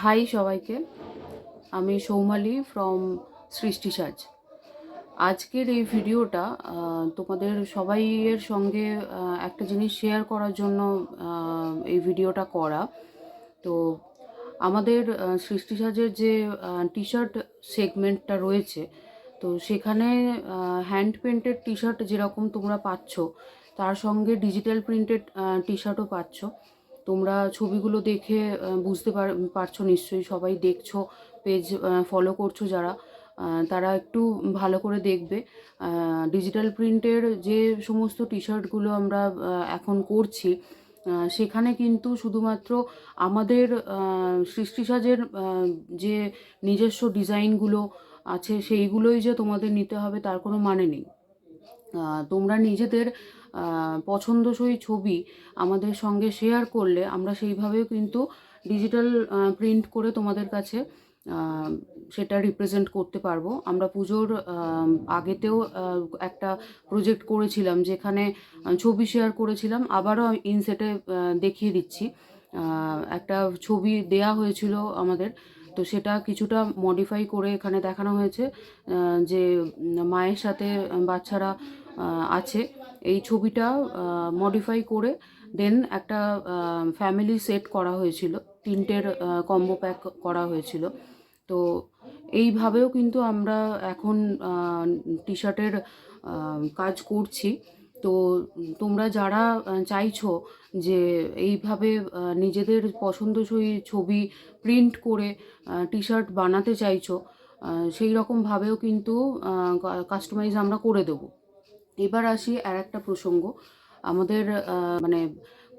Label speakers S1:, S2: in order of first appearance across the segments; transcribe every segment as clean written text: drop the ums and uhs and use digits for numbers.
S1: High সবাইকে, আমি Soumali from সৃষ্টি সাজ। আজকের এই ভিডিওটা তোমাদের সবাইয়ের সঙ্গে একটা জিনিস শেয়ার করার জন্য এই ভিডিওটা করা। তো আমাদের সৃষ্টি সাজের যে টি শার্ট সেগমেন্টটা রয়েছে, তো সেখানে হ্যান্ড পেন্টেড টি শার্ট যেরকম তোমরা পাচ্ছ, তার সঙ্গে ডিজিটাল প্রিন্টেড টি শার্টও পাচ্ছ। তোমরা ছবিগুলো দেখে বুঝতে পারছো নিশ্চয়ই, সবাই দেখছো, পেজ ফলো করছো যারা, তারা একটু ভালো করে দেখবে। ডিজিটাল প্রিন্টের যে সমস্ত টি শার্টগুলো আমরা এখন করছি, সেখানে কিন্তু শুধুমাত্র আমাদের সৃষ্টি সাজের যে নিজস্ব ডিজাইনগুলো আছে সেইগুলোই যে তোমাদের নিতে হবে তার কোনো মানে নেই। তোমরা নিজেদের পছন্দসই ছবি আমাদের সঙ্গে শেয়ার করলে আমরা সেইভাবেও কিন্তু ডিজিটাল প্রিন্ট করে তোমাদের কাছে সেটা রিপ্রেজেন্ট করতে পারবো। আমরা পুজোর আগেতেও একটা প্রজেক্ট করেছিলাম, যেখানে ছবি শেয়ার করেছিলাম, আবারও ইনসেটে দেখিয়ে দিচ্ছি। একটা ছবি দেয়া হয়েছিল আমাদের, তো সেটা কিছুটা মডিফাই করে এখানে দেখানো হয়েছে যে মায়ের সাথে বাচ্চারা আছে। এই ছবিটা মডিফাই করে দেন একটা ফ্যামিলি সেট করা হয়েছিল, তিনটের কম্বো প্যাক করা হয়েছিল। তো এইভাবেও কিন্তু আমরা এখন টি শার্টের কাজ করছি। তো তোমরা যারা চাইছো যে এইভাবে নিজেদের পছন্দসই ছবি প্রিন্ট করে টি শার্ট বানাতে চাইছো, সেই রকমভাবেও কিন্তু কাস্টমাইজ আমরা করে দেবো। এবার আসি আর একটা প্রসঙ্গ। আমাদের মানে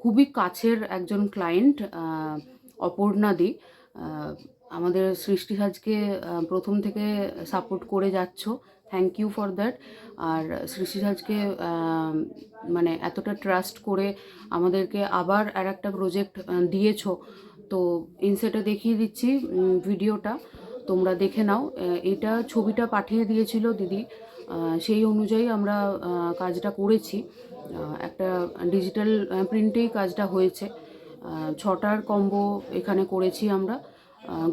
S1: খুবই কাছের একজন ক্লায়েন্ট, অপর্ণাদি, আমাদের সৃষ্টি সাজকে প্রথম থেকে সাপোর্ট করে যাচ্ছ, থ্যাংক ইউ ফর দ্যাট। আর সৃষ্টি সাজকে মানে এতটা ট্রাস্ট করে আমাদেরকে আবার আর একটা প্রজেক্ট দিয়েছো। তো ইনসেটে দেখিয়ে দিচ্ছি ভিডিওটা, তোমরা দেখে নাও। এটা ছবিটা পাঠিয়ে দিয়েছিল দিদি, সেই অনুযায়ী আমরা কাজটা করেছি। একটা ডিজিটাল প্রিন্টেই কাজটা হয়েছে। 6টার কম্বো এখানে করেছি আমরা।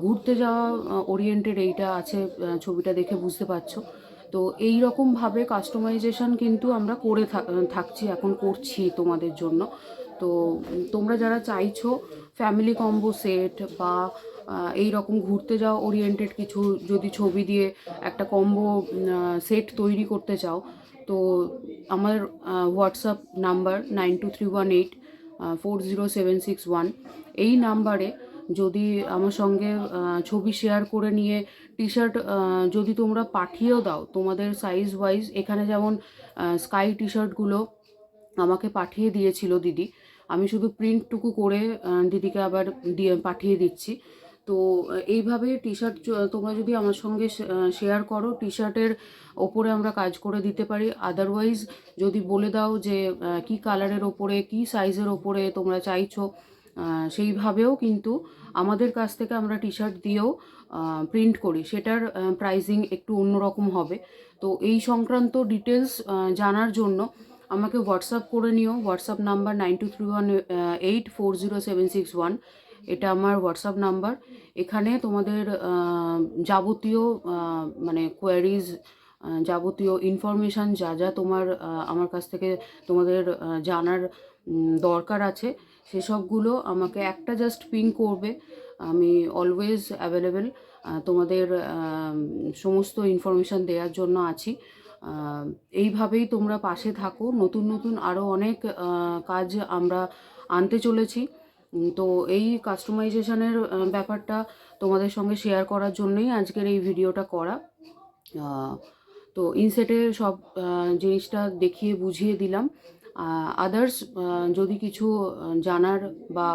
S1: ঘুরতে যাওয়া ওরিয়েন্টেড এইটা আছে, ছবিটা দেখে বুঝতে পারছো। তো এই রকমভাবে কাস্টমাইজেশন কিন্তু আমরা করে থাকছি, এখন করছি তোমাদের জন্য। তো তোমরা যারা চাইছো ফ্যামিলি কম্বো সেট বা এই রকম ঘুরতে যাওয়া ওরিয়েন্টেড কিছু যদি ছবি দিয়ে একটা কম্বো সেট তৈরি করতে চাও, তো আমার হোয়াটসঅ্যাপ নাম্বার 9231840761, এই নাম্বারে যদি আমার সঙ্গে ছবি শেয়ার করে নিয়ে টি শার্ট যদি তোমরা পাঠিয়েও দাও তোমাদের সাইজ ওয়াইজ, এখানে যেমন স্কাই টি শার্টগুলো আমাকে পাঠিয়ে দিয়েছিল দিদি, আমি শুধু প্রিন্টটুকু করে দিদিকে আবার দিয়ে পাঠিয়ে দিচ্ছি। তো এইভাবে টি শার্ট তোমরা যদি আমার সঙ্গে শেয়ার করো, টি শার্টের ওপরে আমরা কাজ করে দিতে পারি। আদারওয়াইজ যদি বলে দাও যে কি কালারের ওপরে, কি সাইজের ওপরে তোমরা চাইছো, সেইভাবেও কিন্তু আমাদের কাছ থেকে আমরা টি শার্ট দিয়েও প্রিন্ট করি, সেটার প্রাইসিং একটু অন্যরকম হবে। তো এই সংক্রান্ত ডিটেলস জানার জন্য আমাকে হোয়াটসঅ্যাপ করে নিও। হোয়াটসঅ্যাপ নাম্বার 9231840761, এটা আমার হোয়াটসঅ্যাপ নাম্বার। এখানে তোমাদের যাবতীয় মানে কোয়ারিজ, যাবতীয় ইনফরমেশান যা যা তোমার আমার কাছ থেকে তোমাদের জানার দরকার আছে, সেসবগুলো আমাকে একটা জাস্ট পিং করবে। আমি অলওয়েজ অ্যাভেলেবেল, তোমাদের সমস্ত ইনফরমেশান দেওয়ার জন্য আছি। এইভাবেই তোমরা পাশে থাকো। নতুন নতুন আরও অনেক কাজ আমরা আনতে চলেছি। তো এই কাস্টমাইজেশনের ব্যাপারটা তোমাদের সঙ্গে শেয়ার করার জন্যই আজকের এই ভিডিওটা করা। তো ইনসেটে সব জিনিসটা দেখিয়ে বুঝিয়ে দিলাম। আদার্স যদি কিছু জানার বা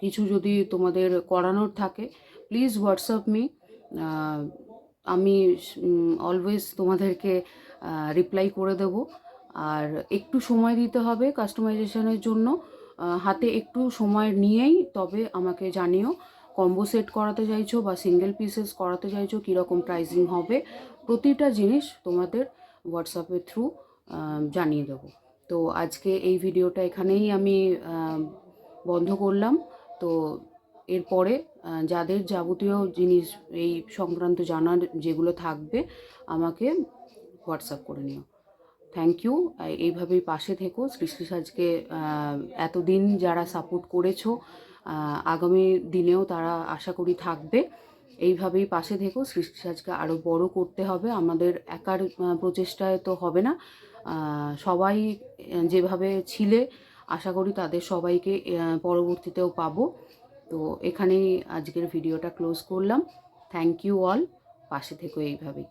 S1: কিছু যদি তোমাদের করানোর থাকে, প্লিজ হোয়াটসঅ্যাপ মি। আমি অলওয়েজ তোমাদেরকে রিপ্লাই করে দেব। আর একটু সময় দিতে হবে কাস্টমাইজেশনের জন্য, হাতে একটু সময় নিয়েই তবে আমাকে জানিও কম্বো সেট করাতে চাইছো বা সিঙ্গেল পিসেস করাতে চাইছো, কীরকম প্রাইসিং হবে, প্রতিটা জিনিস তোমাদের হোয়াটসঅ্যাপের থ্রু জানিয়ে দেবো। তো আজকে এই ভিডিওটা এখানেই আমি বন্ধ করলাম। তো এরপরে যাদের যাবতীয় জিনিস এই সংক্রান্ত জানার যেগুলো থাকবে আমাকে হোয়াটসঅ্যাপ করে নিও। Thank you. এইভাবেই পাশে থেকো। সৃষ্টি সাজকে এতদিন যারা সাপোর্ট করেছো, আগামী দিনেও তারা আশা করি থাকবে। এইভাবেই পাশে থেকো। সৃষ্টি সাজকে আরও বড় করতে হবে, আমাদের একার প্রচেষ্টায় তো হবে না। সবাই যেভাবে ছিলে আশা করি তাদের সবাইকে পরবর্তীতেও পাবো। তো এখানেই আজকের ভিডিওটা ক্লোজ করলাম। Thank you all. পাশে থেকো এইভাবেই।